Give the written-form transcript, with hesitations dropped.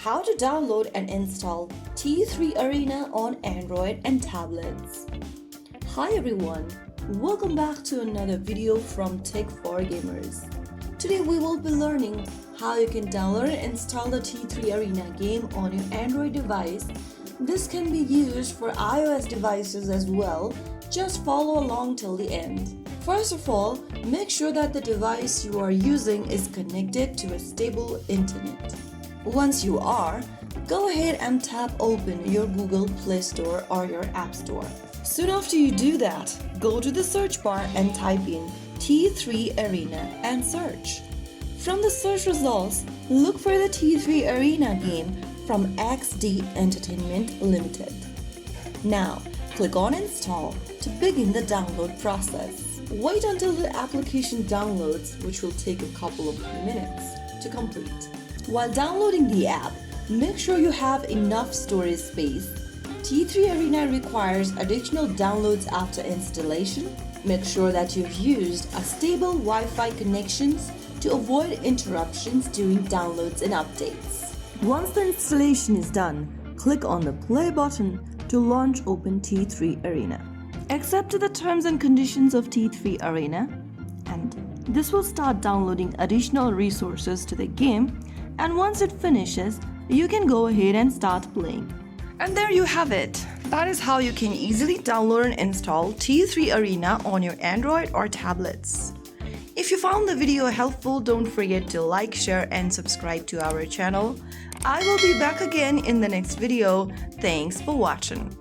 how to download and install T3 Arena on Android and tablets. Hi everyone, welcome back to another video from Tech4Gamers. Today we will be learning how you can download and install the T3 Arena game on your Android device. This can be used for iOS devices as well. Just follow along till the end. First of all, make sure that the device you are using is connected to a stable internet. Once you are, go ahead and tap open your Google Play Store or your App Store. Soon after you do that, go to the search bar and type in T3 Arena and search. From the search results, look for the T3 Arena game from XD Entertainment Limited. Now, click on Install to begin the download process. Wait until the application downloads, which will take a couple of minutes to complete. While downloading the app, make sure you have enough storage space. T3 Arena requires additional downloads after installation. Make sure that you've used a stable Wi-Fi connections to avoid interruptions during downloads and updates. Once the installation is done, click on the play button to launch open T3 Arena. Accept the terms and conditions of T3 Arena, and this will start downloading additional resources to the game, and once it finishes, you can go ahead and start playing. And there you have it. That is how you can easily download and install T3 Arena on your Android or tablets. If you found the video helpful, don't forget to like, share and subscribe to our channel. I will be back again in the next video. Thanks for watching.